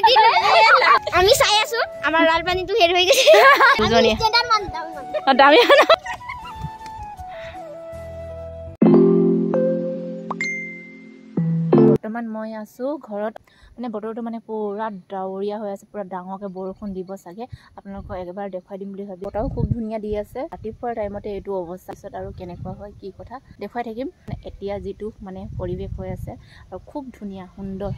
নিদিলে আমি চাই আছো আমাৰ লাল পানীটো হেৰি হৈ গৈছে দুজনী দামী বৰ্তমান মই আছো ঘৰত মানে বতৰটো মানে পুৰা ডাৱৰীয়া হৈ আছে পুৰা ডাঙৰকে বৰষুণ দিব চাগে আপোনালোকক একবাৰ দেখুৱাই দিম বুলি ভাবি বতৰো খুব ধুনীয়া দি আছে ৰাতিপুৱাৰ টাইমতে এইটো অৱস্থা আছে আৰু কেনেকুৱা হয় কি কথা দেখুৱাই থাকিম এতিয়া যিটো মানে পৰিৱেশ হৈ আছে আৰু খুব ধুনীয়া সুন্দৰ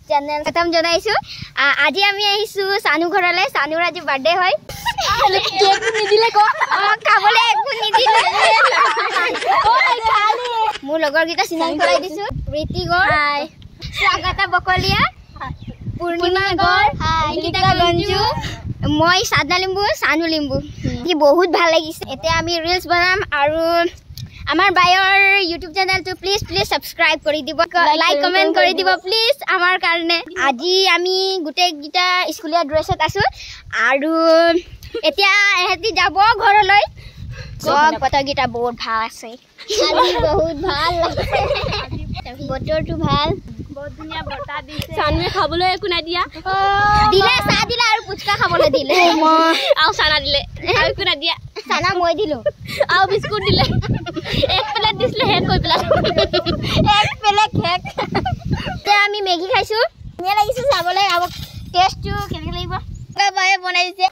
चैनल खत्म जनाइछु আজি আমি আহিছো সানু ঘৰলে সানুৰ আজি বাৰ্থডে হয় কেক নিদিলে ক খাবলে একো নিদিলে ওই খালি মোৰ লগৰ গিটা চিনাকি কৰাই দিছো ৰীতি গৰ হাই স্বাগতা বকলিয়া পূৰ্ণিমা গৰ হাই নিকিতা গঞ্জু মই সাদনা লিম্বু সানু লিম্বু কি বহুত ভাল লাগিছে এতিয়া আমি ৰিলস বনাম আৰু আমাৰ বায়ৰ ইউটিউব চেনেলটো প্লিজ সাবস্ক্ৰাইব কৰি দিব লাইক কমেন্ট কৰি দিব প্লিজ আমাৰ কাৰণে আজি আমি গুটে গিটা স্কুলীয়া ড্ৰেছত আছো আৰু এতিয়া এহেতি যাব ঘৰলৈ সব কত গিটা বহুত ভাল আছে আজি বহুত ভাল লাগিছে বতৰটো ভাল বহুত ধুনীয়া বতা দিছে সানুৱে খাবলৈ একো নাই দিয়া দিলে চাহ দিলে আৰু পুচকা খাবলৈ দিলে আৰু সানা দিলে আৰু একো নাই দিয়া সানা মই দিলো আৰু বিস্কুট দিলে এক প্লেট দিছিলে হেক কই প্লেট এক প্লেট হেক তে আমি মেগি খাইছো ধুনীয়া লাগিছে চাবলৈ আৰু টেষ্টটো কেনেকৈ লাগিব বায়ে বনাই দিছে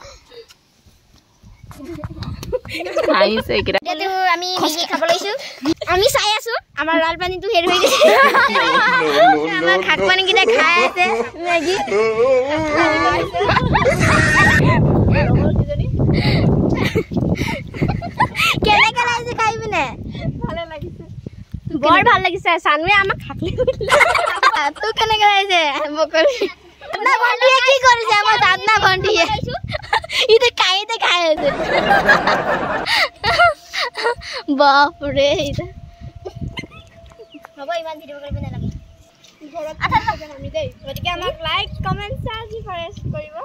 আইছে কিৰা এটো আমি মেগি খাব লৈছো আমি চাই আছো আমাৰ লাল পানীটো হেৰি হৈ গৈছে আমাৰ খাক পানী কিটা খাই আছে মেগি কেনে কেনে খাইবিনে ভালে লাগিছে বৰ ভাল লাগিছে সানুৱে আমাক খাকলি তো কেনে কেনে বকলি না ভণ্টিয়ে কি কৰিছে আমাৰ দাদনা ভণ্টিয়ে ইতে কাইতে খাই আছে বাপ ৰে ইতে হ'ব ইমান ভিডিও কৰিব নালাগে আঠা লাগে আমি দেই গতিকে আমাক লাইক কমেন্ট সাবস্ক্ৰাইব কৰিব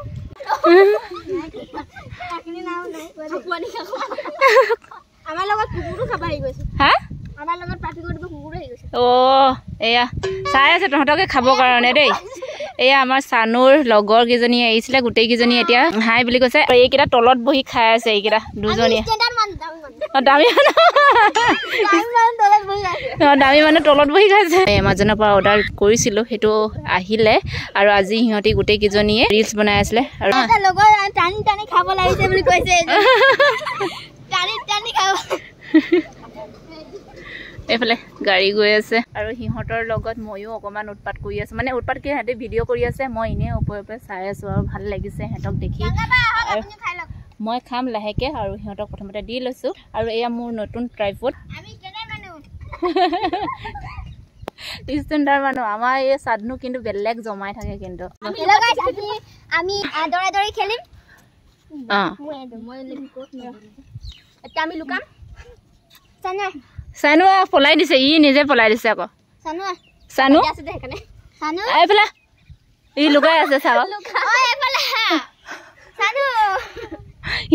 কাকনি নাও নাই খোৱানি খাব আমাৰ লগত কুকুৰো খাব আহি গৈছে হা আমাৰ লগত পাৰ্টি কৰিব কুকুৰো আহি গৈছে ও এয়া চাই আছে তহঁতকে খাব কাৰণে দেই এয়া আমাৰ সানুৰ লগৰ কিজনী আহিছিলে গুটেই কিজনী এতিয়া হাই বুলি কৈছে এইকেইটা তলত বহি খাই আছে এইকেইটা দুজনী দামী মানুহ তলত বহি খাইছে এমাজনৰ পৰা অৰ্ডাৰ কৰিছিলো সেইটো আহিলে আৰু আজি সিহঁতি গুটেই কিজনীয়ে ৰিলস বনাই আছিলে আৰু লগৰ টানি টানি খাব লাগিছে বুলি কৈছে টানি টানি খাব এফালে গাড়ী গৈ আছে আৰু সিহঁতৰ লগত ময়ো অকমান উৎপাত কৰি আছো মানে উৎপাত কি হেতে ভিডিও কৰি আছে মই ইনে ওপৰে চাই আছো আৰু ভাল লাগিছে হেতক দেখি মই খাম লাহেকে আৰু সিহঁতক প্ৰথমতে দি লৈছো আৰু এয়া মোৰ নতুন ট্ৰাইপড আমি কেনে মানুহ ষ্টেণ্ডাৰ মানুহ আমাৰ এই সাধনু কিন্তু বেলেগ জমাই থাকে কিন্তু আমি আদৰি খেলিম এতিয়া আমি লুকাম সানু পলাই দিছে ই নিজে পলাই দিছে আকৌ সানু এইফালে ই লুকাই আছে চাও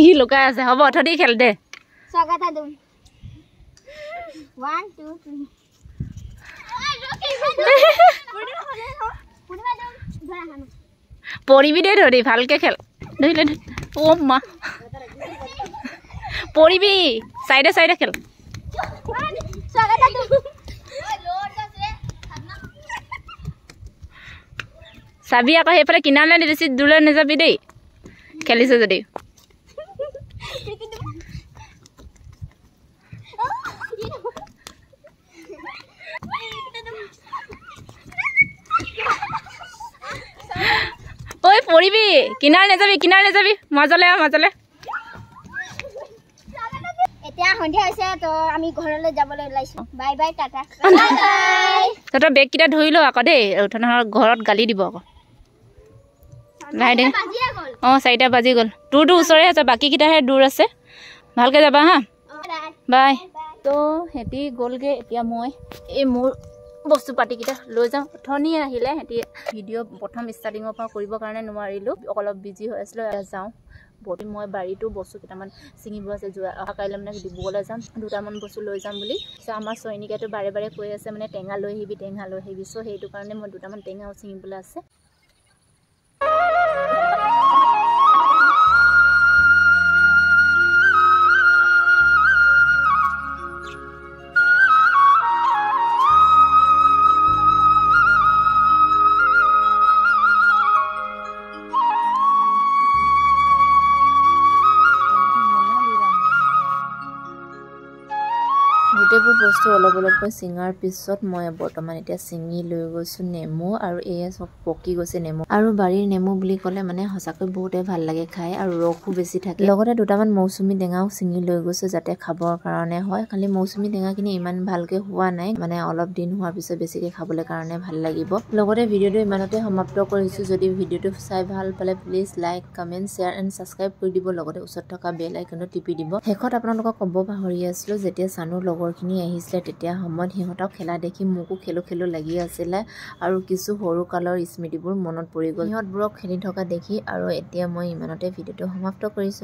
ই লুকাই আছে হ'ব থদি খেল দে স্বাগতা দিম 1 2 3 পৰিবি দে ধৰি ভালকে খেল ধৰিলে ও মা পৰিবি সাইডে সাইডে খেল চাবি আকৌ সেইফালে কিনাৰলৈ বেছি দূৰলৈ নাযাবি দেই খেলিছে যদি ঐ পৰিবি কিনাৰ নাযাবি মাজলে এতিয়া সন্ধিয়া হৈছে তো আমি ঘৰলৈ যাবলৈ ওলাইছো বাই বাই টাটা তহঁতৰ বেগ কিটা ধৰি ল আকৌ দেই তহঁতৰ ঘৰত গালি দিব আকৌ নাই দে 4টা বাজি গ'ল তোৰটো ওচৰে আছে বাকী কিটাহে দূৰ আছে ভালকে যাবা হা বাই তো হেঁতি গ'লগৈ এতিয়া মই এই মোৰ বস্তু পাতিকেইটা লৈ যাওঁ অথনি আহিলে হেঁতি ভিডিঅ' প্ৰথম ষ্টাৰ্টিঙৰ পৰা কৰিবৰ কাৰণে নোৱাৰিলোঁ অলপ বিজি হৈ আছিলোঁ যাওঁ বহি মই বাৰীতো বস্তু কেইটামান ছিঙিব আছে যোৱা অহা কাইলৈ মানে ডিব্ৰুগড়লৈ যাম দুটামান বস্তু লৈ যাম বুলি আমাৰ চয়নিকাটো বাৰে বাৰে কৈ আছে মানে টেঙা লৈ আহিবি চ' সেইটো কাৰণে মই দুটামান টেঙাও ছিঙিবলৈ আছে গোটেইবোৰ বস্তু অলপ অলপকৈ ছিঙাৰ পিছত মই বৰ্তমান এতিয়া ছিঙি লৈ গৈছোঁ নেমু আৰু এয়া চব পকি গৈছে নেমু আৰু বাৰীৰ নেমু বুলি ক'লে মানে সঁচাকৈ বহুতে ভাল লাগে খাই আৰু ৰসো বেছি থাকে লগতে দুটামান মৌচুমী টেঙাও ছিঙি লৈ গৈছোঁ যাতে খাবৰ কাৰণে হয় খালি মৌচুমী টেঙাখিনি ইমান ভালকৈ হোৱা নাই মানে অলপ দিন হোৱাৰ পিছত বেছিকৈ খাবলৈ কাৰণে ভাল লাগিব লগতে ভিডিঅ'টো ইমানতে সমাপ্ত কৰিছোঁ যদি ভিডিঅ'টো চাই ভাল পালে please like comment share and subscribe কৰি দিব লগতে ওচৰত থকা বেল আইকনটো টিপি দিব শেষত আপোনালোকক ক'ব পাহৰি আছিলোঁ যেতিয়া চানুৰ লগৰখিনি আহিছিলে তেতিয়া সময়ত সিহঁতক খেলা দেখি মোকো খেলো লাগি আছিলে আৰু কিছু সৰু কালৰ স্মৃতিবোৰ মনত পৰি গ'ল সিহঁতবোৰক খেলি থকা দেখি আৰু এতিয়া মই ইমানতে ভিডিঅ'টো সমাপ্ত কৰিছোঁ